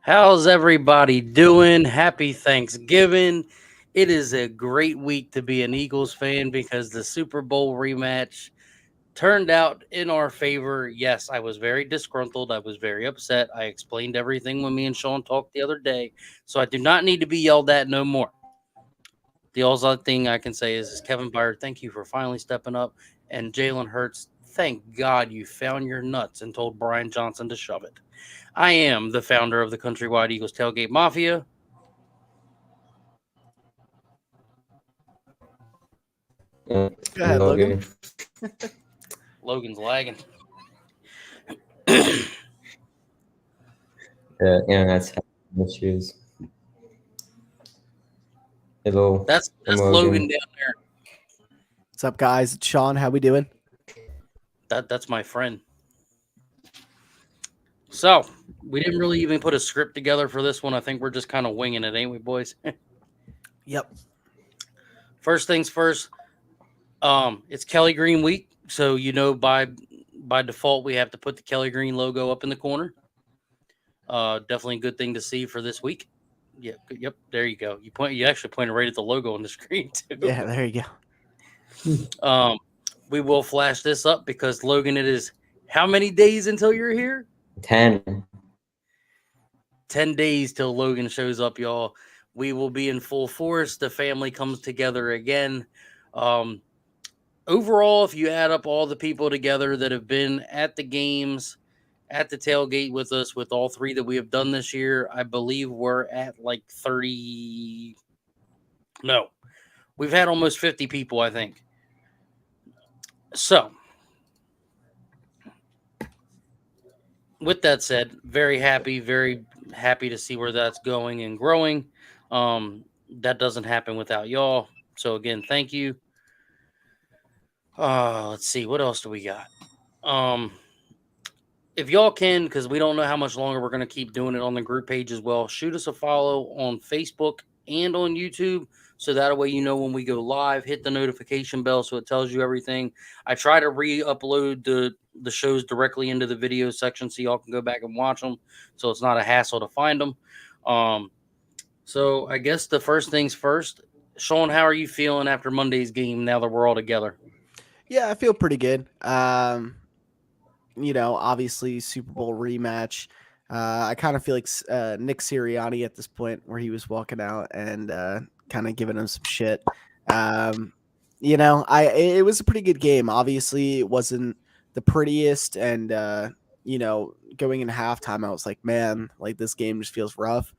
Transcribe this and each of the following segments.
How's everybody doing? Happy Thanksgiving. It is a great week to be an Eagles fan because the Super Bowl rematch turned out in our favor. Yes, I was very disgruntled. I was very upset. I explained everything when me and Sean talked the other day. So I do not need to be yelled at no more. The only thing I can say is Kevin Byard, thank you for finally stepping up. And Jalen Hurts, thank God you found your nuts and told Brian Johnson to shove it. I am the founder of the Countrywide Eagles Tailgate Mafia. Go ahead, Logan. Logan's lagging. Internet's having issues. Hello. That's Logan down there. What's up, guys? It's Sean. How we doing? That's my friend. So we didn't really even put a script together for this one. I think we're just kind of winging it, ain't we, boys? Yep. First things first. It's Kelly Green week, so by default we have to put the Kelly Green logo up in the corner. Definitely a good thing to see for this week. Yeah, yep. There you go. You actually pointed right at the logo on the screen too. Yeah, there you go. We will flash this up because Logan, it is how many days until you're here? 10. 10 days till Logan shows up, y'all. We will be in full force. The family comes together again. Overall, if you add up all the people together that have been at the games, at the tailgate with us, with all three that we have done this year, I believe we're at like 30. No, we've had almost 50 people, I think. So, with that said, very happy to see where that's going and growing. That doesn't happen without y'all. So again, thank you. Let's see, what else do we got? If y'all can, because we don't know how much longer we're going to keep doing it on the group page as well, shoot us a follow on Facebook and on YouTube. So that way, when we go live, hit the notification bell so it tells you everything. I try to re-upload the shows directly into the video section so y'all can go back and watch them. So it's not a hassle to find them. So I guess the first things first, Sean, how are you feeling after Monday's game now that we're all together? Yeah, I feel pretty good. Obviously Super Bowl rematch. I kind of feel like Nick Sirianni at this point where he was walking out and kind of giving him some shit. It was a pretty good game. Obviously, it wasn't the prettiest, and going in halftime, I was like, man, like this game just feels rough.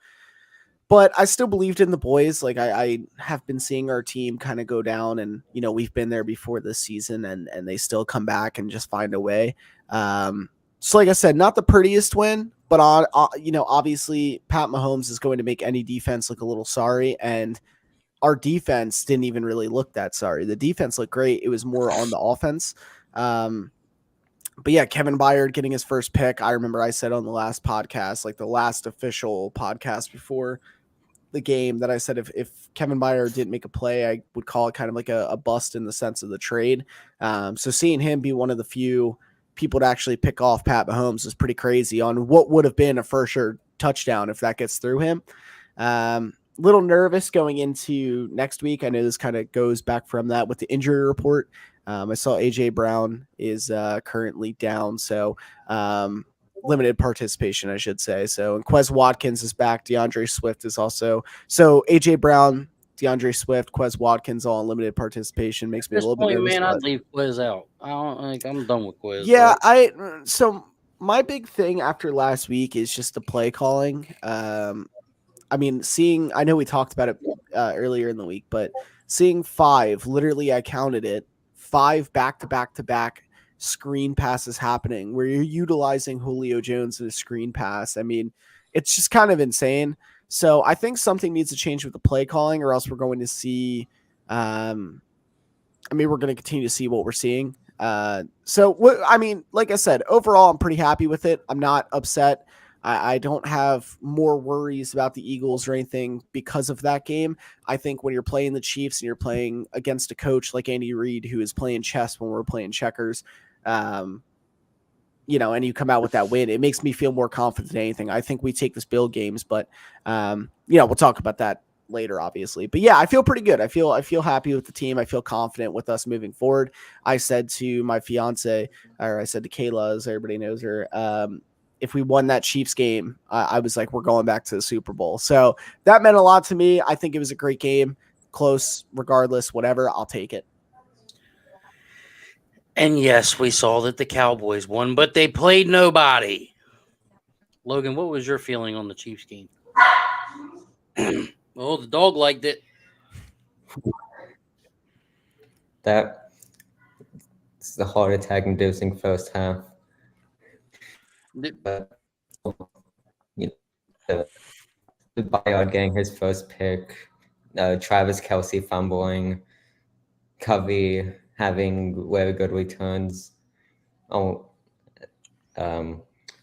But I still believed in the boys. Like I have been seeing our team kind of go down, and we've been there before this season, and they still come back and just find a way. So like I said, not the prettiest win, but obviously Pat Mahomes is going to make any defense look a little sorry, and our defense didn't even really look that sorry. The defense looked great. It was more on the offense. But yeah, Kevin Byard getting his first pick. I remember I said on the last podcast, like the last official podcast before the game, that I said if Kevin Byard didn't make a play, I would call it kind of like a bust in the sense of the trade. So seeing him be one of the few people to actually pick off Pat Mahomes is pretty crazy on what would have been a for sure touchdown if that gets through him. Little nervous going into next week. I know this kind of goes back from that with the injury report. I saw AJ Brown is currently down, so limited participation, I should say. So, and Quez Watkins is back. DeAndre Swift is also. So AJ Brown, DeAndre Swift, Quez Watkins, all in limited participation makes me a little bit nervous. Man, I'd leave Quez out. I'm done with Quez. Yeah, so my big thing after last week is just the play calling. I know we talked about it earlier in the week, but seeing literally I counted it, 5 back-to-back screen passes happening where you're utilizing Julio Jones in a screen pass. I mean, it's just kind of insane. So I think something needs to change with the play calling, or else we're going to see, we're going to continue to see what we're seeing. Like I said, overall, I'm pretty happy with it. I'm not upset. I don't have more worries about the Eagles or anything because of that game. I think when you're playing the Chiefs and you're playing against a coach like Andy Reid, who is playing chess when we're playing checkers, and you come out with that win, it makes me feel more confident than anything. I think we take this Bill games, but we'll talk about that later, obviously. But yeah, I feel pretty good. I feel happy with the team. I feel confident with us moving forward. I said to my fiance, or I said to Kayla, as everybody knows her, if we won that Chiefs game, I was like, we're going back to the Super Bowl. So that meant a lot to me. I think it was a great game, close, regardless, whatever. I'll take it. And yes, we saw that the Cowboys won, but they played nobody. Logan, what was your feeling on the Chiefs game? Well, the dog liked it. That's the heart attack inducing first half. But, the Bayard getting his first pick, Travis Kelce fumbling, Covey having very good returns. Jalen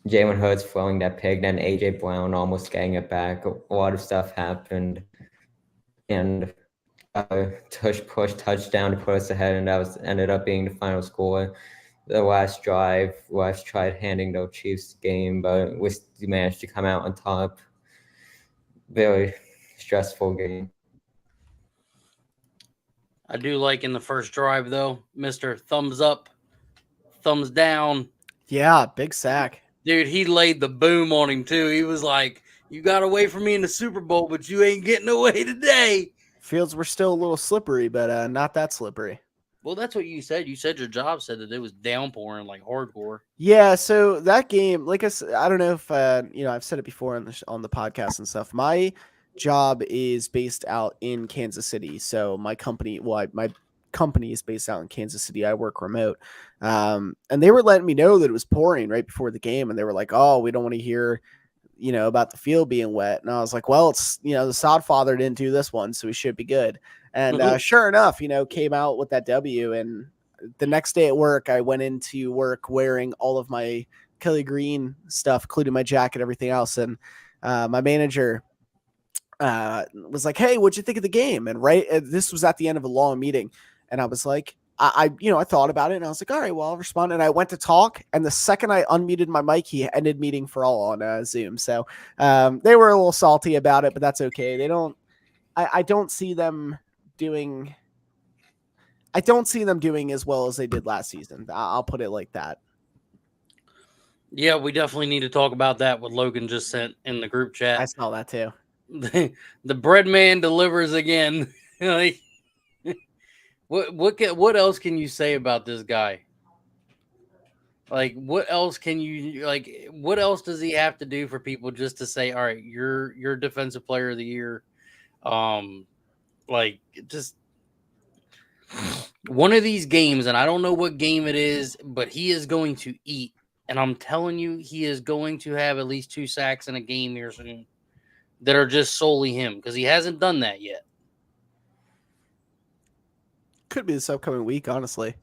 Hurts throwing that pick, then AJ Brown almost getting it back. A lot of stuff happened, and push touchdown to put us ahead, and that ended up being the final score. The last drive, West tried handing the Chiefs game, but we managed to come out on top. Very stressful game. I do like in the first drive, though, Mr. Thumbs Up, Thumbs Down. Yeah, big sack. Dude, he laid the boom on him, too. He was like, you got away from me in the Super Bowl, but you ain't getting away today. Fields were still a little slippery, but not that slippery. Well, that's what you said. You said your job said that it was downpouring like hardcore. Yeah, so that game, like I said, I don't know if I've said it before on the podcast and stuff. My job is based out in Kansas City, so my company is based out in Kansas City. I work remote, and they were letting me know that it was pouring right before the game, and they were like, "Oh, we don't want to hear." About the field being wet. And I was like, well, it's, the sod father didn't do this one, so we should be good. And sure enough, came out with that W. And the next day at work, I went into work wearing all of my Kelly Green stuff, including my jacket, everything else. And my manager was like, hey, what'd you think of the game? And this was at the end of a long meeting. And I was like, I thought about it and I was like, all right, well, I'll respond. And I went to talk. And the second I unmuted my mic, he ended meeting for all on Zoom. So they were a little salty about it, but that's okay. I don't see them doing as well as they did last season. I'll put it like that. Yeah, we definitely need to talk about that. What Logan just sent in the group chat. I saw that too. The bread man delivers again. Like, what else can you say about this guy? Like, what else does he have to do for people just to say, all right, you're defensive player of the year? Just one of these games, and I don't know what game it is, but he is going to eat. And I'm telling you, he is going to have at least 2 sacks in a game here soon that are just solely him, because he hasn't done that yet. Could be this upcoming week, honestly.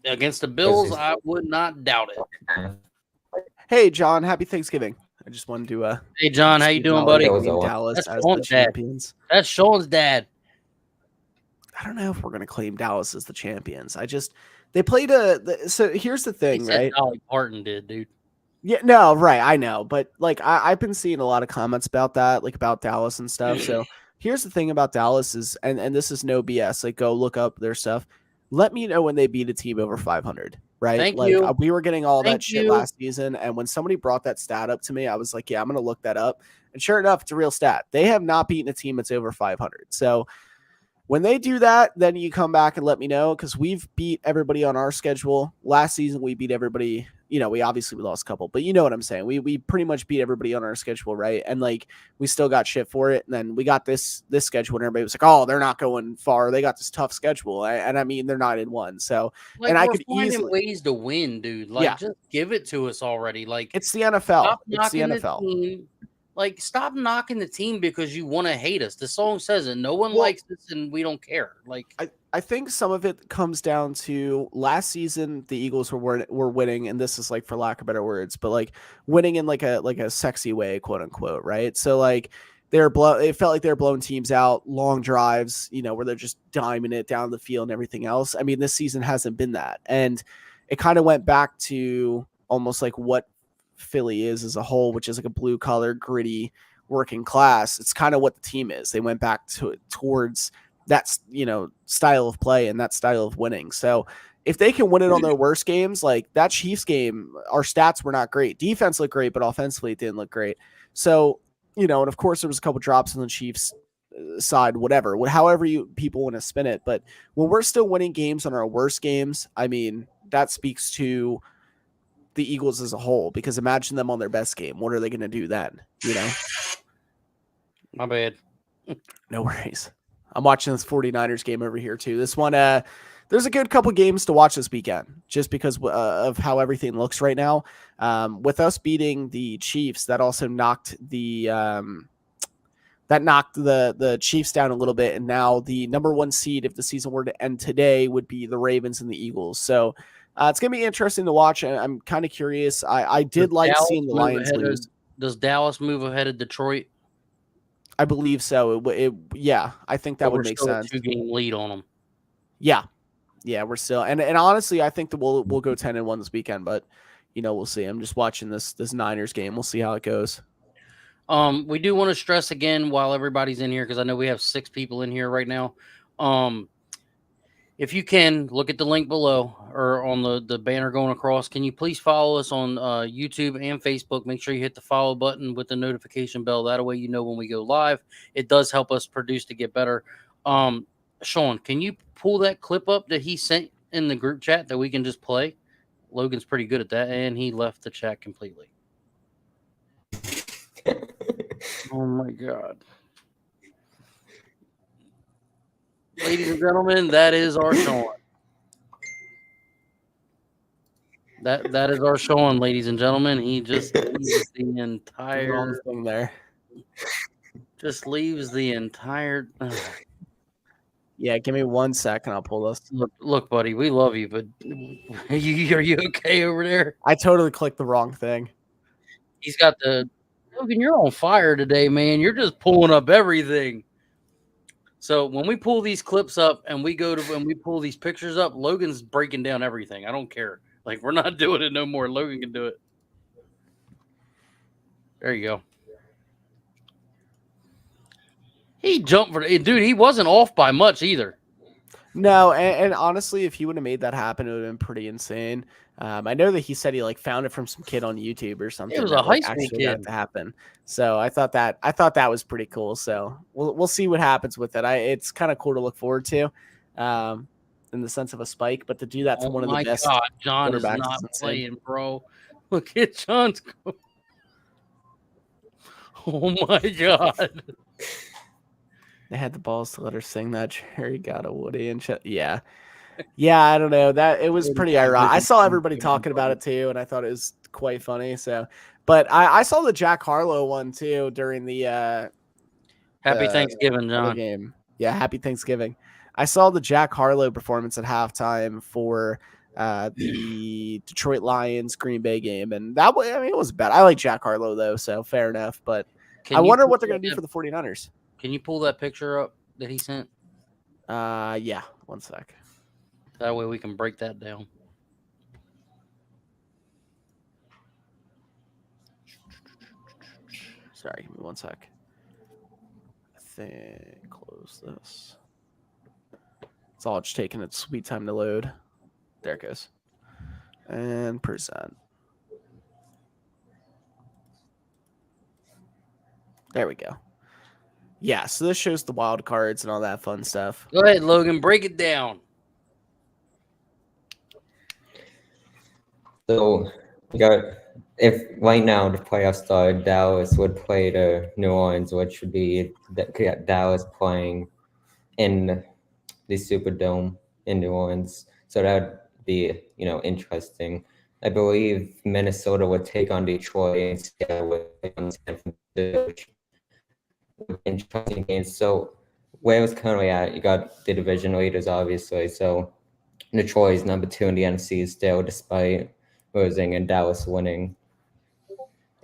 Against the Bills, I would not doubt it. Hey, John, happy Thanksgiving. I just wanted to hey, John, how you doing, buddy? Dallas That's as Sean's the champions. Dad. That's Sean's dad. I don't know if we're going to claim Dallas as the champions. They played so here's the thing, right? Dolly Parton did, dude. Yeah, no, right. I know. But like, I've been seeing a lot of comments about that, like about Dallas and stuff. So here's the thing about Dallas is, and this is no BS. Like, go look up their stuff. Let me know when they beat a team over 500, right? Thank you. We were getting all that shit last season. And when somebody brought that stat up to me, I was like, yeah, I'm going to look that up. And sure enough, it's a real stat. They have not beaten a team that's over 500. So when they do that, then you come back and let me know, because we've beat everybody on our schedule. Last season, we beat everybody. We obviously lost a couple, but you know what I'm saying. We pretty much beat everybody on our schedule, right? And like, we still got shit for it. And then we got this schedule, and everybody was like, "Oh, they're not going far. They got this tough schedule." And I mean, they're not in one. So, like, and I we're could finding easily ways to win, dude. Like, just give it to us already. Like, it's the NFL. It's the NFL. Team. Like, stop knocking the team because you want to hate us. The song says it. No one likes this, and we don't care. Like, I think some of it comes down to last season the Eagles were winning, and this is like, for lack of better words, but like winning in like a sexy way, quote unquote, right? So like it felt like they're blowing teams out, long drives, where they're just diming it down the field and everything else. I mean, this season hasn't been that, and it kind of went back to almost like what Philly is as a whole, which is like a blue collar, gritty working class. It's kind of what the team is. They went back towards that, style of play and that style of winning. So if they can win it on their worst games, like that Chiefs game, our stats were not great. Defense looked great, but offensively it didn't look great. So, and of course there was a couple drops on the Chiefs side, whatever, however you people want to spin it. But when we're still winning games on our worst games, I mean, that speaks to the Eagles as a whole, because imagine them on their best game. What are they going to do then? My bad. No worries. I'm watching this 49ers game over here too. This one, there's a good couple games to watch this weekend just because of how everything looks right now. With us beating the Chiefs, that also knocked the Chiefs down a little bit, and now the number one seed, if the season were to end today, would be the Ravens and the Eagles. So it's gonna be interesting to watch. I'm kind of curious. I did like seeing the Lions lose. Does Dallas move ahead of Detroit? I believe so. Yeah, I think that would make sense. 2-game lead on them. Yeah, we're still, and honestly, I think that we'll go 10-1 this weekend, but we'll see. I'm just watching this Niners game. We'll see how it goes. We do want to stress again while everybody's in here, because I know we have 6 people in here right now. If you can, look at the link below or on the banner going across. Can you please follow us on YouTube and Facebook? Make sure you hit the follow button with the notification bell. That way you know when we go live. It does help us produce to get better. Sean, can you pull that clip up that he sent in the group chat that we can just play? Logan's pretty good at that, and he left the chat completely. Oh, my God. Ladies and gentlemen, that is our Sean. That is our Sean, ladies and gentlemen. He just leaves the entire thing there. Just leaves the entire. Yeah, give me 1 second. I'll pull this. Look, buddy, we love you, but are you okay over there? I totally clicked the wrong thing. He's got Logan, you're on fire today, man. You're just pulling up everything. So when we pull these clips up and when we pull these pictures up, Logan's breaking down everything. I don't care. Like, we're not doing it no more. Logan can do it. There you go. He jumped for it. Dude, he wasn't off by much either. No, and honestly, if he would have made that happen, it would have been pretty insane. I know that he said he found it from some kid on YouTube or something. It was a high school kid to happen. So I thought that was pretty cool. So we'll see what happens with it. It's kind of cool to look forward to, in the sense of a spike. But to do that to one of the best, God, John is not playing, bro. Look at John's. Oh my God. They had the balls to let her sing that. Jerry got a Woody and yeah. I don't know, that it was pretty ironic. I saw everybody talking about it too, and I thought it was quite funny. So, but I saw the Jack Harlow one too during the Happy Thanksgiving, John. Game. Yeah, happy Thanksgiving. I saw the Jack Harlow performance at halftime for the Detroit Lions Green Bay game, and that way, I mean, it was bad. I like Jack Harlow though, so fair enough. But I wonder what they're gonna do for the 49ers. Can you pull that picture up that he sent? Yeah, 1 sec. That way we can break that down. Sorry, give me 1 sec. I think close this. It's all just taking its sweet time to load. There it goes. And present. There we go. Yeah, so this shows the wild cards and all that fun stuff. Go ahead, Logan. Break it down. So, if right now the playoffs started, Dallas would play to New Orleans, which would be Dallas playing in the Superdome in New Orleans. So that would be, interesting. I believe Minnesota would take on Detroit and Seattle would take on San Francisco. Interesting games. So where it's currently at, you got the division leaders, obviously. So Detroit is number 2 in the NFC still, despite losing and Dallas winning.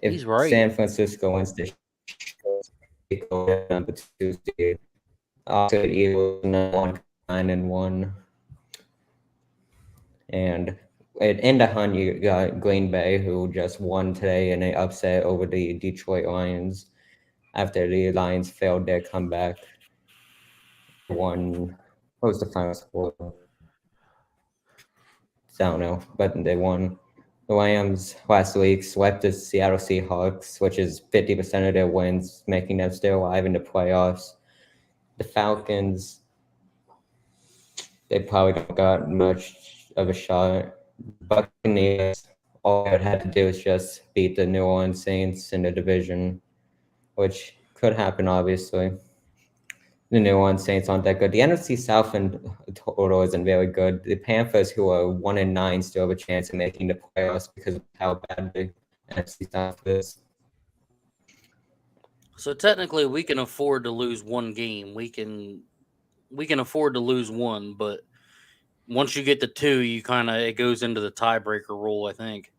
If He's right. San Francisco wins the number 2 seed, also Eagles 9-1, and In the hunt, you got Green Bay, who just won today in an upset over the Detroit Lions after the Lions failed their comeback. They won. What was the final score? I don't know, but they won. The Rams last week swept the Seattle Seahawks, which is 50% of their wins, making them still alive in the playoffs. The Falcons, they probably don't got much of a shot. Buccaneers, all they had to do is just beat the New Orleans Saints in the division, which could happen, obviously. The New Orleans Saints aren't that good. The NFC South in total isn't very good. The Panthers, who are 1-9, still have a chance of making the playoffs because of how bad the NFC South is. So technically, we can afford to lose one game. We can afford to lose one, but once you get to two, you kind of it goes into the tiebreaker rule. I think.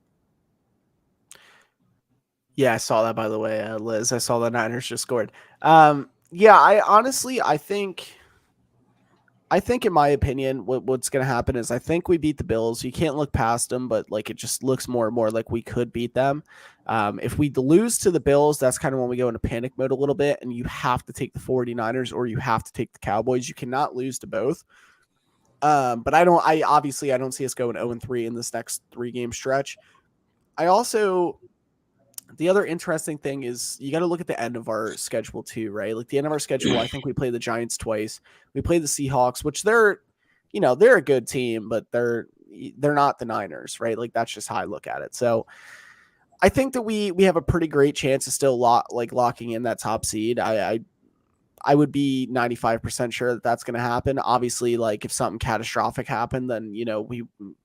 Yeah, I saw that, by the way, Liz. I saw the Niners just scored. Yeah, I honestly, I think, in my opinion, what's going to happen is I think we beat the Bills. You can't look past them, but like it just looks more and more like we could beat them. If we lose to the Bills, that's kind of when we go into panic mode a little bit, and you have to take the 49ers or you have to take the Cowboys. You cannot lose to both. But I obviously I don't see us going 0-3 in this next 3-game stretch. I also, the other interesting thing is you got to look at the end of our schedule too, right? Like the end of our schedule, I think we play the Giants twice. We play the Seahawks, which they're a good team, but they're not the Niners, right? Like that's just how I look at it. So I think that we have a pretty great chance of still locking in that top seed. I would be 95% sure that that's going to happen. Obviously, like if something catastrophic happened, then we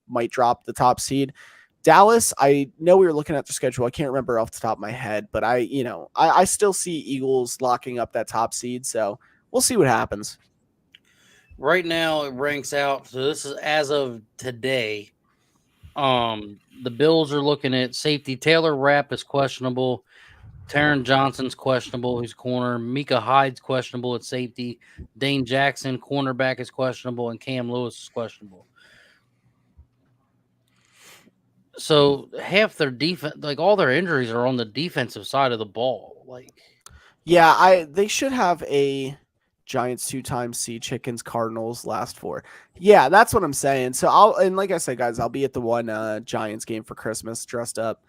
might drop the top seed. Dallas, I know we were looking at the schedule. I can't remember off the top of my head, but I still see Eagles locking up that top seed. So we'll see what happens. Right now, it ranks out. So this is as of today. The Bills are looking at safety. Taylor Rapp is questionable. Taron Johnson's questionable. Who's corner? Mika Hyde's questionable at safety. Dane Jackson, cornerback, is questionable, and Cam Lewis is questionable. So half their defense, like all their injuries, are on the defensive side of the ball. Like, Yeah, they should have a Giants 2 times Sea Chickens Cardinals last 4. Yeah, that's what I'm saying. So and like I said, guys, I'll be at the one Giants game for Christmas dressed up.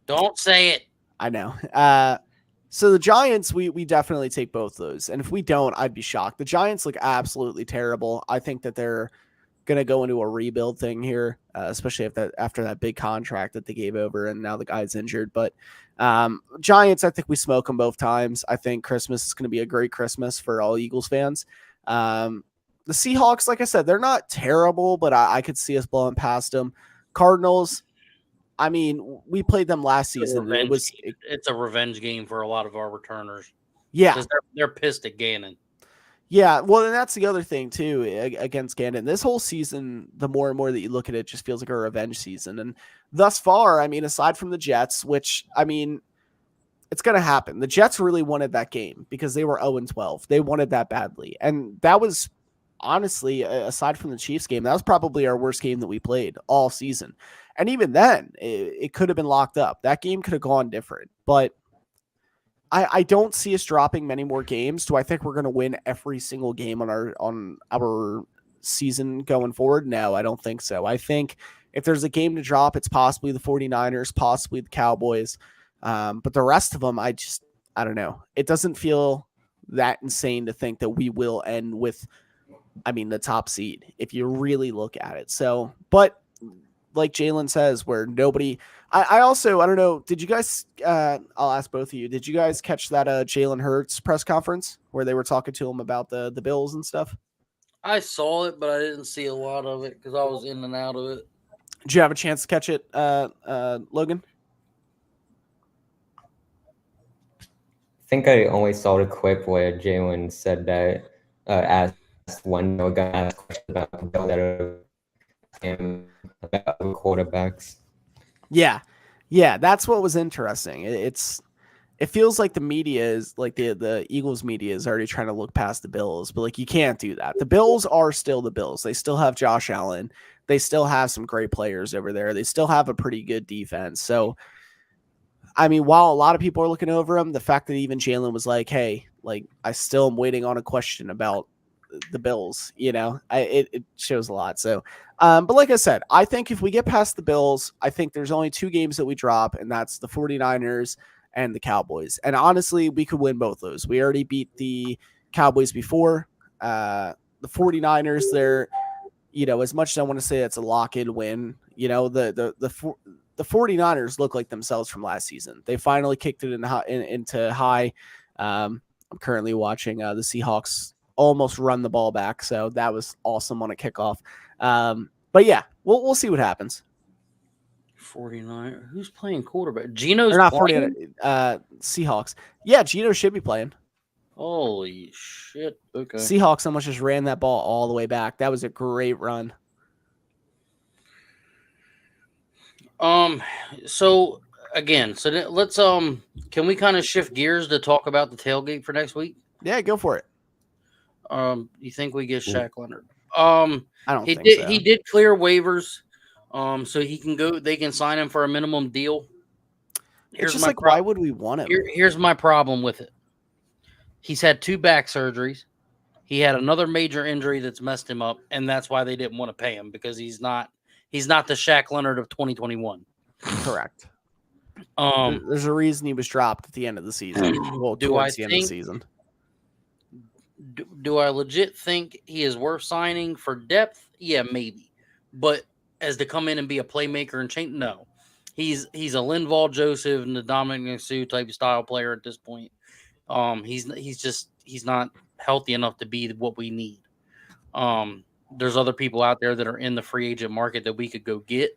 don't say it. I know. So the Giants, we definitely take both those. And if we don't, I'd be shocked. The Giants look absolutely terrible. I think that they're going to go into a rebuild thing here, especially after that big contract that they gave over and now the guy's injured. But Giants, I think we smoke them both times. I think Christmas is going to be a great Christmas for all Eagles fans. The Seahawks, like I said, they're not terrible, but I could see us blowing past them. Cardinals, I mean, we played them last season. It's a revenge game for a lot of our returners. Yeah, because they're pissed at Gannon. Yeah, well, and that's the other thing too against Gannon. This whole season, the more and more that you look at it, just feels like a revenge season. And thus far, I mean, aside from the Jets, which I mean, it's going to happen. The Jets really wanted that game because they were 0-12. They wanted that badly, and that was honestly, aside from the Chiefs game, that was probably our worst game that we played all season. And even then, it could have been locked up. That game could have gone different, but I don't see us dropping many more games. Do I think we're going to win every single game on our season going forward? No, I don't think so. I think if there's a game to drop, it's possibly the 49ers, possibly the Cowboys. But the rest of them, I don't know. It doesn't feel that insane to think that we will end with, the top seed if you really look at it. So, but like Jalen says, where nobody, I also, I don't know. Did you guys, I'll ask both of you, did you guys catch that Jalen Hurts press conference where they were talking to him about the Bills and stuff? I saw it, but I didn't see a lot of it because I was in and out of it. Did you have a chance to catch it, Logan? I think I only saw the clip where Jalen said that, asked when they were going to ask questions about the Bills that are him about the quarterbacks. Yeah, that's what was interesting. It feels like the media is like the Eagles media is already trying to look past the Bills, but like you can't do that. The Bills are still the Bills. They still have Josh Allen. they still have some great players over there. They still have a pretty good defense. So, I mean, while a lot of people are looking over him, the fact that even Jalen was like, "Hey, like I still am waiting on a question about the Bills," it shows a lot. So, but like I said, I think if we get past the Bills, I think there's only 2 games that we drop, and that's the 49ers and the Cowboys. And honestly, we could win both those. We already beat the Cowboys before. The 49ers, they're, as much as I want to say it's a lock-in win, the 49ers look like themselves from last season. They finally kicked it into high. I'm currently watching the Seahawks almost run the ball back, so that was awesome on a kickoff. But yeah, we'll see what happens. 49. Who's playing quarterback? Gino's Or not playing? 49, Seahawks. Yeah, Gino should be playing. Holy shit. Okay. Seahawks almost just ran that ball all the way back. That was a great run. So again, let's can we kind of shift gears to talk about the tailgate for next week? Yeah, go for it. You think we get Shaq Leonard? I don't think so. He did clear waivers, so he can go. They can sign him for a minimum deal. It's just like, why would we want him? Here's my problem with it. He's had 2 back surgeries. He had another major injury that's messed him up, and that's why they didn't want to pay him, because he's not the Shaq Leonard of 2021. Correct. There's a reason he was dropped at the end of the season. Well, towards the end of the season. Do I legit think he is worth signing for depth? Yeah, maybe. But as to come in and be a playmaker and change, no. He's a Linval Joseph and the Dominic Sue type style player at this point. He's not healthy enough to be what we need. There's other people out there that are in the free agent market that we could go get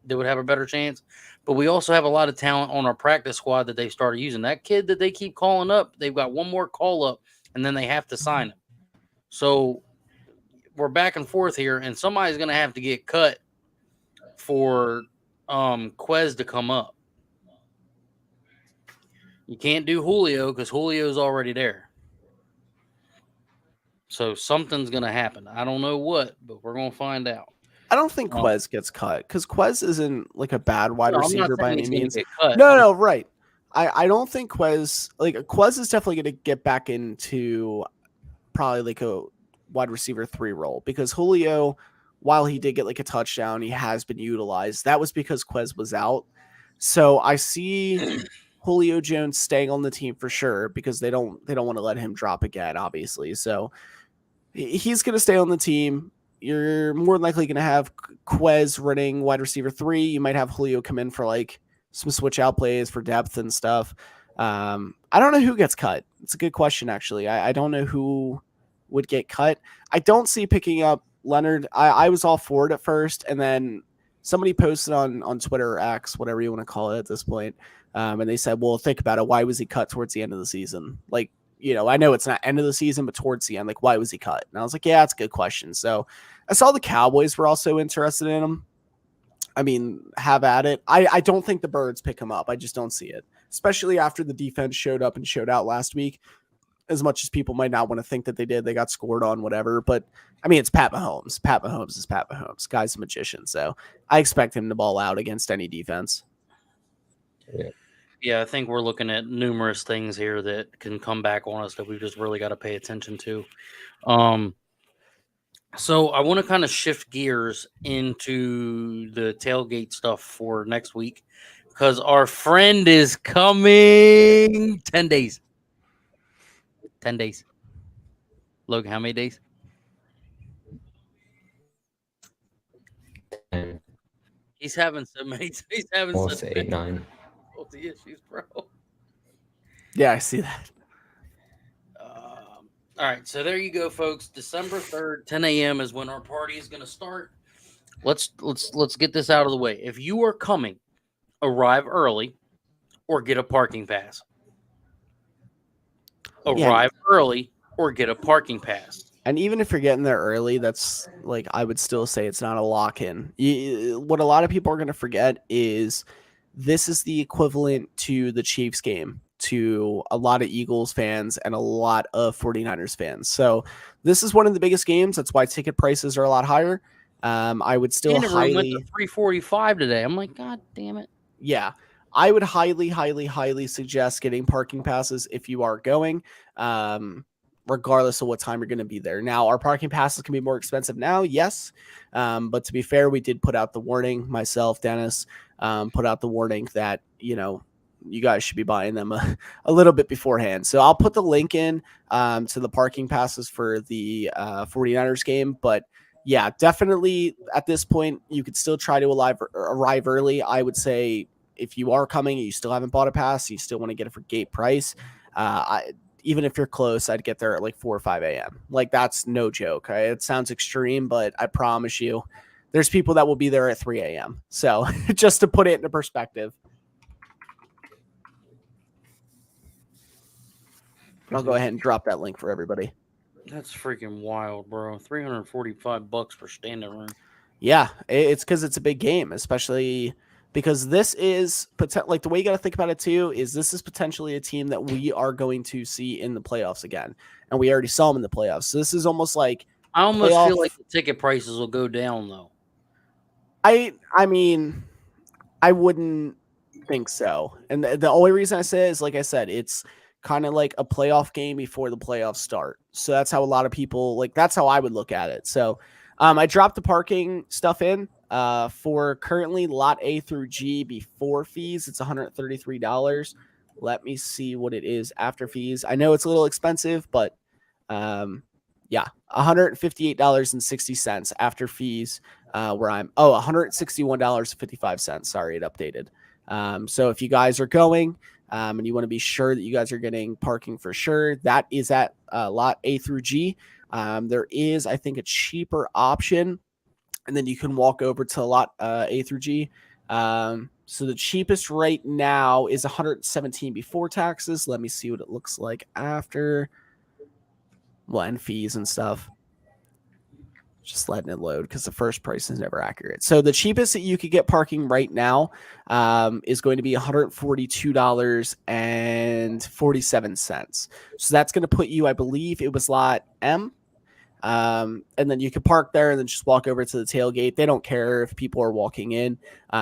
that would have a better chance. But we also have a lot of talent on our practice squad that they started using. That kid that they keep calling up, they've got one more call up, and then they have to sign him. So we're back and forth here, and somebody's going to have to get cut for Quez to come up. You can't do Julio because Julio's already there. So something's going to happen. I don't know what, but we're going to find out. I don't think Quez gets cut because Quez isn't like a bad wide receiver by any means. No, right. I don't think Quez is definitely going to get back into probably like a wide receiver 3 role, because Julio, while he did get like a touchdown, he has been utilized. That was because Quez was out. So I see Julio Jones staying on the team for sure, because they don't want to let him drop again, obviously. So he's going to stay on the team. You're more than likely going to have Quez running wide receiver 3. You might have Julio come in for like some switch out plays for depth and stuff. I don't know who gets cut. It's a good question, actually. I don't know who would get cut. I don't see picking up Leonard. I was all for it at first, and then somebody posted on Twitter or X, whatever you want to call it at this point, and they said, well, think about it. Why was he cut towards the end of the season? Like, I know it's not end of the season, but towards the end, like, why was he cut? And I was like, yeah, that's a good question. So I saw the Cowboys were also interested in him. I mean, have at it. I don't think the Birds pick him up. I just don't see it, especially after the defense showed up and showed out last week. As much as people might not want to think that they did, they got scored on, whatever. But I mean, it's Pat Mahomes. Pat Mahomes is Pat Mahomes. Guy's a magician. So I expect him to ball out against any defense. Yeah, I think we're looking at numerous things here that can come back on us that we just really got to pay attention to. So I want to kind of shift gears into the tailgate stuff for next week, because our friend is coming 10 days. 10 days. Logan, how many days? 10. He's having so many. He's having Almost such 8, 9. issues, bro. Yeah, I see that. All right, so there you go, folks. December 3rd, 10 a.m. is when our party is going to start. Let's get this out of the way. If you are coming, arrive early or get a parking pass. Arrive early or get a parking pass. And even if you're getting there early, that's like, I would still say it's not a lock-in. What a lot of people are going to forget is this is the equivalent to the Chiefs game to a lot of Eagles fans and a lot of 49ers fans. So this is one of the biggest games. That's why ticket prices are a lot higher. I would still Standing room went to highly, 345 today. I'm like, God damn it. yeah, I would highly suggest getting parking passes if you are going, um, regardless of what time you're going to be there. Now, our parking passes can be more expensive now, yes, but to be fair, we did put out the warning. Myself, Dennis, put out the warning that you guys should be buying them a little bit beforehand. So I'll put the link in to the parking passes for the 49ers game, but yeah, definitely at this point, you could still try to arrive early. I would say if you are coming and you still haven't bought a pass, you still want to get it for gate price. Even if you're close, I'd get there at like 4 or 5 a.m. Like, that's no joke. Okay? It sounds extreme, but I promise you, there's people that will be there at 3 a.m. So just to put it into perspective. I'll go ahead and drop that link for everybody. That's freaking wild, bro. $345 for standing room. Yeah, it's because it's a big game, especially because this is like the way you got to think about it too is this is potentially a team that we are going to see in the playoffs again, and we already saw them in the playoffs. So this is almost like I almost playoff. feel like the ticket prices will go down though. I mean, I wouldn't think so, and the only reason I say it is, like I said, it's kind of like a playoff game before the playoffs start. So that's how a lot of people that's how I would look at it. So I dropped the parking stuff in for currently lot A through G before fees. It's $133. Let me see what it is after fees. I know it's a little expensive, but yeah, $158.60 after fees. Where I'm $161.55. Sorry, it updated. So if you guys are going and you want to be sure that you guys are getting parking for sure, that is at lot A through G. There is, I think, a cheaper option, and then you can walk over to lot A through G. So the cheapest right now is $117 before taxes. Let me see what it looks like after. Well, and fees and stuff. Just letting it load because the first price is never accurate. So the cheapest that you could get parking right now is going to be $142.47. So that's going to put you, I believe it was lot M. And then you could park there and then just walk over to the tailgate. They don't care if people are walking in.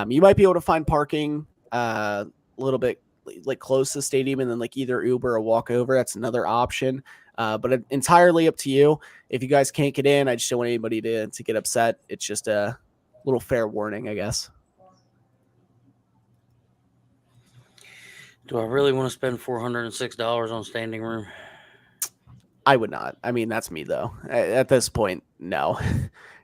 You might be able to find parking a little bit like close to the stadium and then like either Uber or walk over. That's another option. But entirely up to you. If you guys can't get in, I just don't want anybody to get upset. It's just a little fair warning, I guess. Do I really want to spend $406 on standing room? I would not. I mean, that's me though. At this point, no.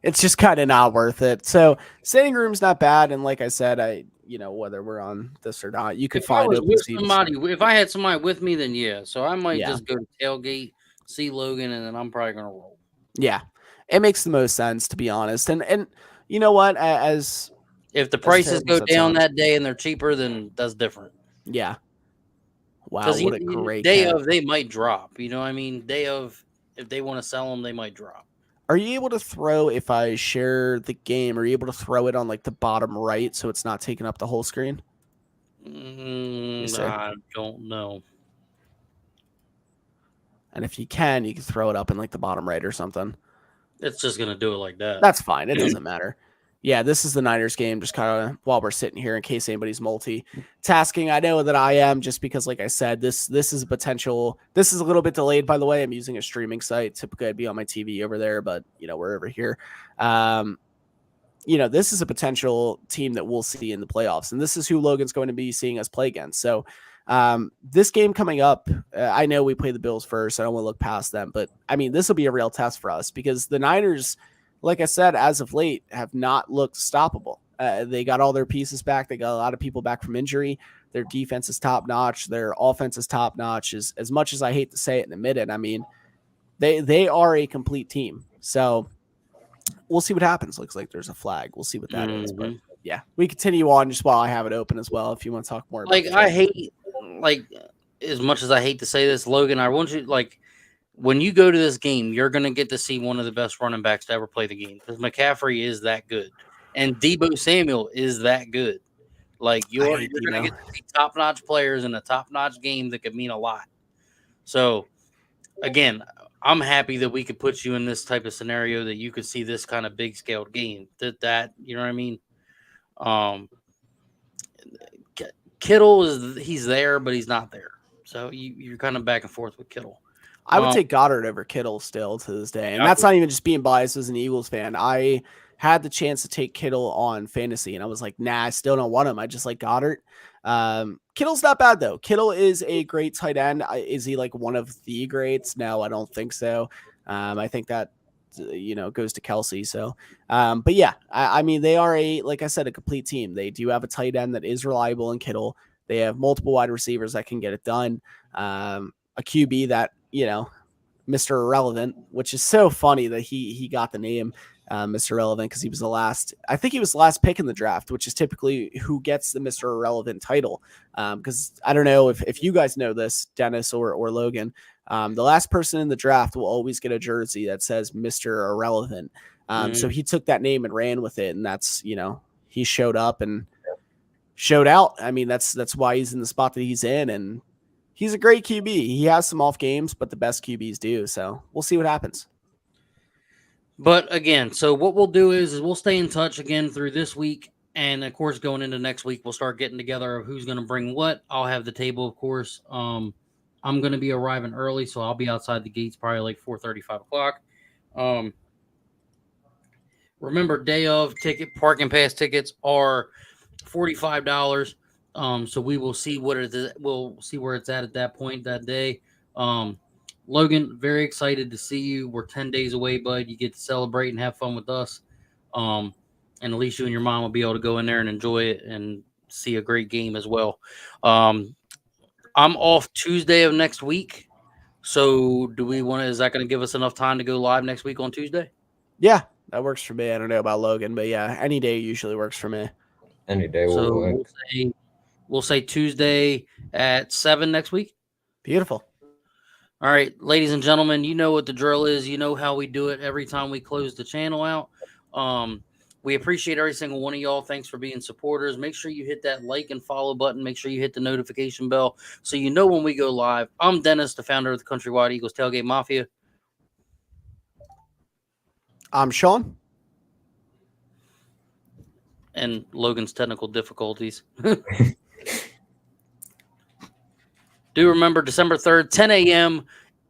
It's just kind of not worth it. So standing room's not bad, and like I said, whether we're on this or not, you could If I find was open with seats. somebody, if I had somebody with me, then yeah. So I might Yeah. just go to tailgate, see Logan, and then I'm probably gonna roll. Yeah, it makes the most sense, to be honest. And you know what? As if the prices terrible as go that down sounds, that day and they're cheaper, then that's different. yeah. Wow, Because what a great day catch. of they might drop. You know what I mean? Day of, if they want to sell them, they might drop. Are you able to throw, if I share the game, are you able to throw it on like the bottom right so it's not taking up the whole screen? I don't know. And if you can throw it up in like the bottom right or something. It's just gonna do it like that. That's fine. It doesn't matter. Yeah, this is the Niners game, just kind of while we're sitting here in case anybody's multitasking. I know that I am, just because, like I said, this is a potential. This is a little bit delayed, by the way. I'm using a streaming site. Typically, I'd be on my TV over there, but we're over here. This is a potential team that we'll see in the playoffs, and this is who Logan's going to be seeing us play against. So this game coming up, I know we play the Bills first. I don't want to look past them, but I mean, this will be a real test for us because the Niners, like I said, as of late, have not looked stoppable. They got all their pieces back. They got a lot of people back from injury. Their defense is top notch. Their offense is top notch. As much as I hate to say it and admit it, I mean, they are a complete team. So we'll see what happens. Looks like there's a flag. We'll see what that is. But yeah, we continue on just while I have it open as well. If you want to talk more about I hate, as much as I hate to say this, Logan, I want you, when you go to this game, you're going to get to see one of the best running backs to ever play the game because McCaffrey is that good. And Deebo Samuel is that good. You're going to get to see top-notch players in a top-notch game that could mean a lot. So, again, I'm happy that we could put you in this type of scenario that you could see this kind of big scaled game. That you know what I mean? Um, Kittle he's there, but he's not there. So you're kind of back and forth with Kittle. I would take Goddard over Kittle still to this day. And that's not even just being biased as an Eagles fan. I had the chance to take Kittle on fantasy, and I was like, nah, I still don't want him. I just like Goddard. Kittle's not bad, though. Kittle is a great tight end. Is he like one of the greats? No, I don't think so. I think that, goes to Kelsey. So, but yeah, I mean, they are like I said, a complete team. They do have a tight end that is reliable in Kittle. They have multiple wide receivers that can get it done. A QB that, Mr. Irrelevant, which is so funny that he got the name Mr. Irrelevant because he was the last pick in the draft, which is typically who gets the Mr. Irrelevant title. Because I don't know if you guys know this, Dennis or Logan, the last person in the draft will always get a jersey that says Mr. Irrelevant. So he took that name and ran with it, and that's, he showed up and showed out. I mean, that's why he's in the spot that he's in, and he's a great QB. He has some off games, but the best QBs do. So we'll see what happens. But again, so what we'll do is we'll stay in touch again through this week. And of course, going into next week, we'll start getting together of who's going to bring what. I'll have the table, of course. I'm going to be arriving early, so I'll be outside the gates probably like 4:30, 5 o'clock. Remember, day of parking pass tickets are $45. So we will see we'll see where it's at that point that day. Logan, very excited to see you. We're 10 days away, bud. You get to celebrate and have fun with us. And at least you and your mom will be able to go in there and enjoy it and see a great game as well. I'm off Tuesday of next week. So is that going to give us enough time to go live next week on Tuesday? Yeah, that works for me. I don't know about Logan, but yeah, any day usually works for me. Any day will work. We'll say Tuesday at 7 next week. Beautiful. All right, ladies and gentlemen, you know what the drill is. You know how we do it every time we close the channel out. We appreciate every single one of y'all. Thanks for being supporters. Make sure you hit that like and follow button. Make sure you hit the notification bell so you know when we go live. I'm Dennis, the founder of the Countrywide Eagles Tailgate Mafia. I'm Sean. And Logan's technical difficulties. Do remember December 3rd, 10 a.m.,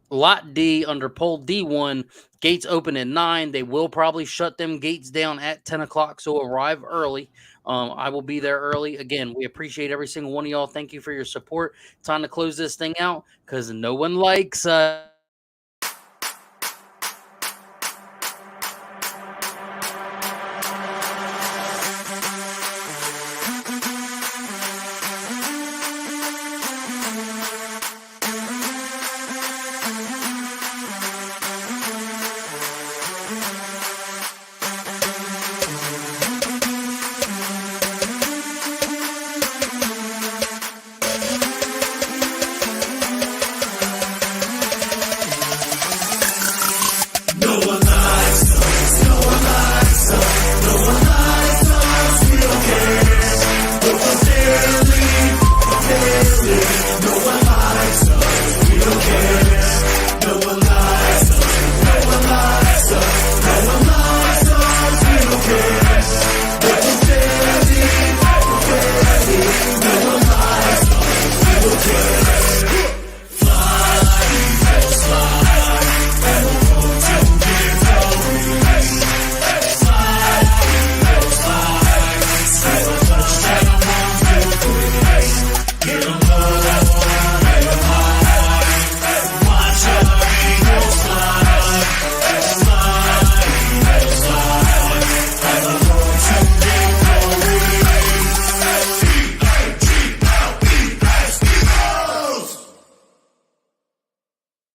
Lot D under Pole D1. Gates open at 9. They will probably shut them gates down at 10 o'clock, so arrive early. I will be there early. Again, we appreciate every single one of y'all. Thank you for your support. Time to close this thing out because no one likes us. No one